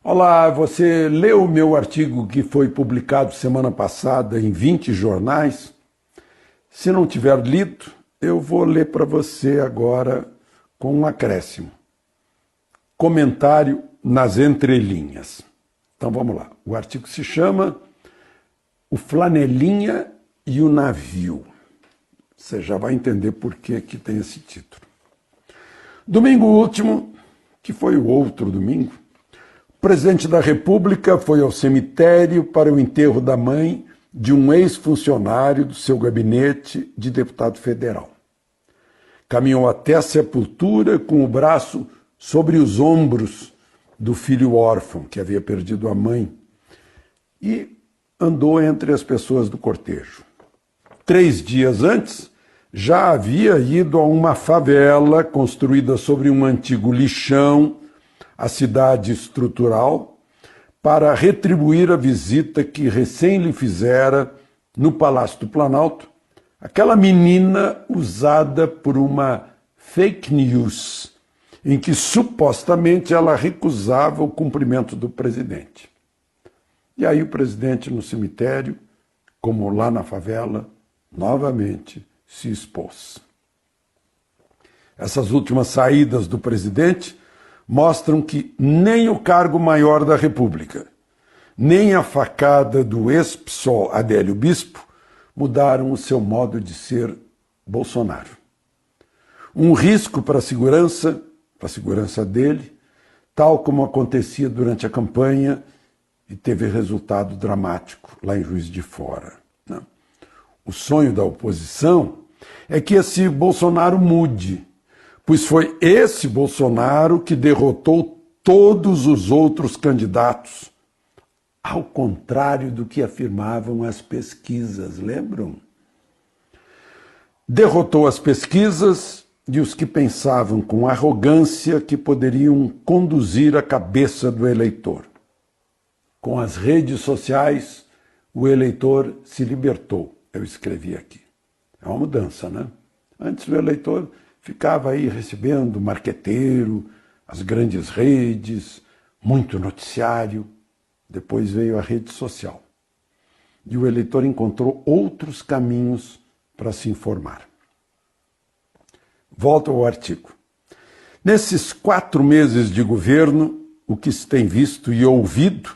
Olá, você leu o meu artigo que foi publicado semana passada em 20 jornais? Se não tiver lido, eu vou ler para você agora com um acréscimo. Comentário nas entrelinhas. Então vamos lá. O artigo se chama O Flanelinha e o Navio. Você já vai entender por que tem esse título. Domingo último, que foi o outro domingo, o presidente da República foi ao cemitério para o enterro da mãe de um ex-funcionário do seu gabinete de deputado federal. Caminhou até a sepultura com o braço sobre os ombros do filho órfão, que havia perdido a mãe, e andou entre as pessoas do cortejo. 3 dias antes, já havia ido a uma favela construída sobre um antigo lixão, a cidade estrutural, para retribuir a visita que recém lhe fizera no Palácio do Planalto aquela menina usada por uma fake news, em que supostamente ela recusava o cumprimento do presidente. E aí o presidente no cemitério, como lá na favela, novamente se expôs. Essas últimas saídas do presidente mostram que nem o cargo maior da República, nem a facada do ex-PSOL Adélio Bispo mudaram o seu modo de ser Bolsonaro. Um risco para a segurança dele, tal como acontecia durante a campanha e teve resultado dramático lá em Juiz de Fora. O sonho da oposição é que esse Bolsonaro mude, pois foi esse Bolsonaro que derrotou todos os outros candidatos, ao contrário do que afirmavam as pesquisas, lembram? Derrotou as pesquisas e os que pensavam com arrogância que poderiam conduzir a cabeça do eleitor. Com as redes sociais, o eleitor se libertou. Eu escrevi aqui. É uma mudança, né? Antes o eleitor ficava aí recebendo marqueteiro, as grandes redes, muito noticiário. Depois veio a rede social. E o eleitor encontrou outros caminhos para se informar. Volto ao artigo. Nesses 4 meses de governo, o que se tem visto e ouvido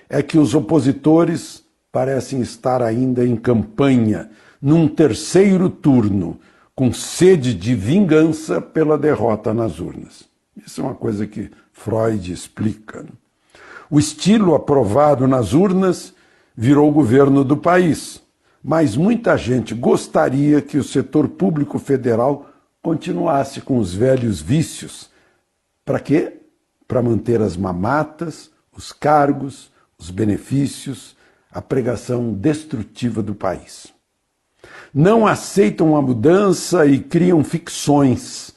é que os opositores parecem estar ainda em campanha, num terceiro turno, com sede de vingança pela derrota nas urnas. Isso é uma coisa que Freud explica. O estilo aprovado nas urnas virou o governo do país, mas muita gente gostaria que o setor público federal continuasse com os velhos vícios. Para quê? Para manter as mamatas, os cargos, os benefícios, a pregação destrutiva do país. Não aceitam a mudança e criam ficções,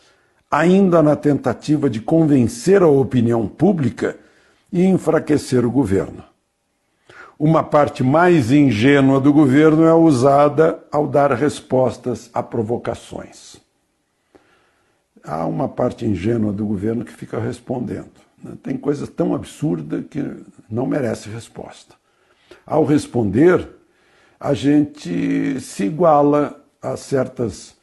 ainda na tentativa de convencer a opinião pública e enfraquecer o governo. Uma parte mais ingênua do governo é usada ao dar respostas a provocações. Há uma parte ingênua do governo que fica respondendo. Tem coisa tão absurda que não merece resposta. Ao responder, a gente se iguala a certas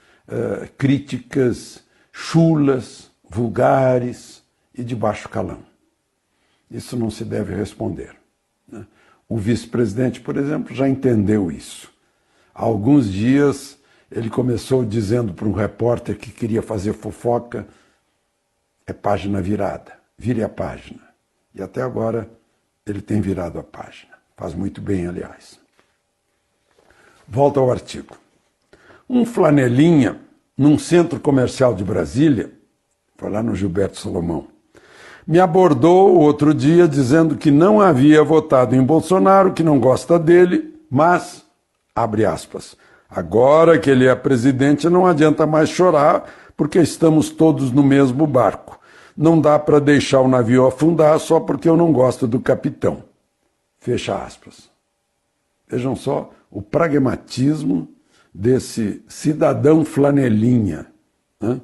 críticas chulas, vulgares e de baixo calão. Isso não se deve responder. O vice-presidente, por exemplo, já entendeu isso. Há alguns dias ele começou dizendo para um repórter que queria fazer fofoca: é página virada, vire a página. E até agora ele tem virado a página. Faz muito bem, aliás. Volto ao artigo. Um flanelinha, num centro comercial de Brasília, foi lá no Gilberto Salomão, me abordou outro dia dizendo que não havia votado em Bolsonaro, que não gosta dele, mas, abre aspas, agora que ele é presidente não adianta mais chorar, porque estamos todos no mesmo barco. Não dá para deixar o navio afundar só porque eu não gosto do capitão. Fecha aspas. Vejam só o pragmatismo desse cidadão flanelinha, né?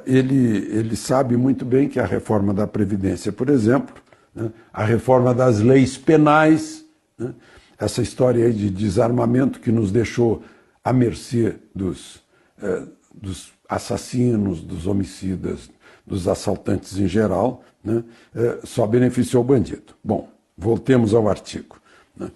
Ele sabe muito bem que a reforma da Previdência, por exemplo, né? A reforma das leis penais, né? Essa história aí de desarmamento que nos deixou à mercê dos assassinos, dos homicidas, dos assaltantes em geral, né? Só beneficiou o bandido. Bom, voltemos ao artigo, né?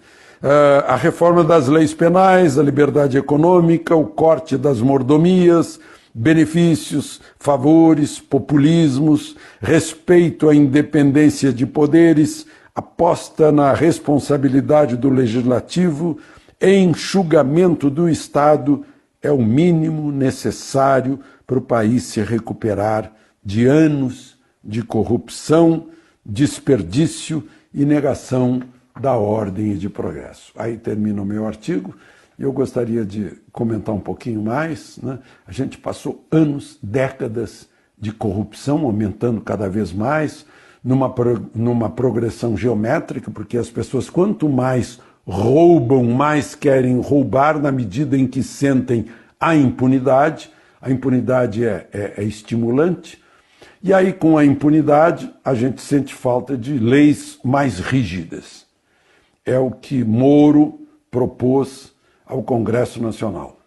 A reforma das leis penais, a liberdade econômica, o corte das mordomias, benefícios, favores, populismos, respeito à independência de poderes, aposta na responsabilidade do legislativo, enxugamento do Estado é o mínimo necessário para o país se recuperar de anos de corrupção, desperdício e negação da ordem e de progresso. Aí termina o meu artigo. Eu gostaria de comentar um pouquinho mais, né? A gente passou anos, décadas de corrupção, aumentando cada vez mais, numa progressão geométrica, porque as pessoas, quanto mais roubam, mais querem roubar na medida em que sentem a impunidade. A impunidade é estimulante. E aí, com a impunidade, a gente sente falta de leis mais rígidas. É o que Moro propôs ao Congresso Nacional.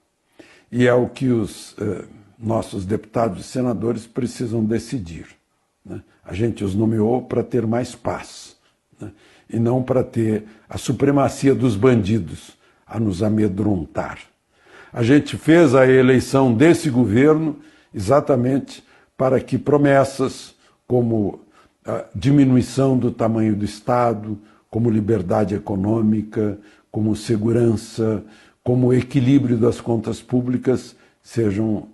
E é o que os nossos deputados e senadores precisam decidir, né? A gente os nomeou para ter mais paz, né? E não para ter a supremacia dos bandidos a nos amedrontar. A gente fez a eleição desse governo exatamente para que promessas como a diminuição do tamanho do Estado, como liberdade econômica, como segurança, como equilíbrio das contas públicas sejam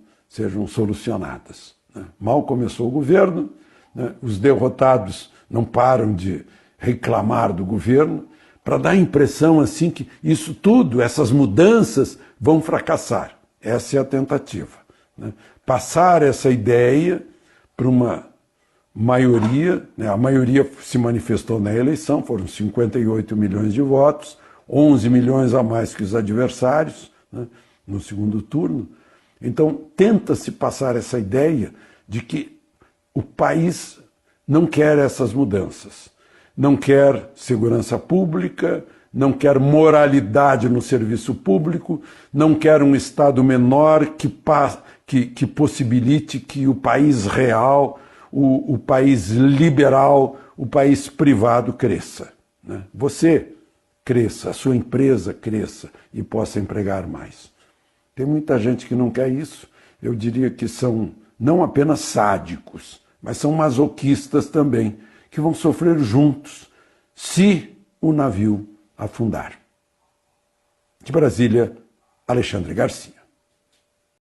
solucionadas, né? Mal começou o governo, né? Os derrotados não param de reclamar do governo, para dar a impressão assim que isso tudo, essas mudanças vão fracassar. Essa é a tentativa, né? Passar essa ideia para uma maioria, né? A maioria se manifestou na eleição, foram 58 milhões de votos, 11 milhões a mais que os adversários, né? No segundo turno. Então, tenta-se passar essa ideia de que o país não quer essas mudanças, não quer segurança pública, não quer moralidade no serviço público, não quer um Estado menor que possibilite que o país real, o país liberal, o país privado cresça, né? Você cresça, a sua empresa cresça e possa empregar mais. Tem muita gente que não quer isso. Eu diria que são não apenas sádicos, mas são masoquistas também, que vão sofrer juntos se o navio afundar. De Brasília, Alexandre Garcia.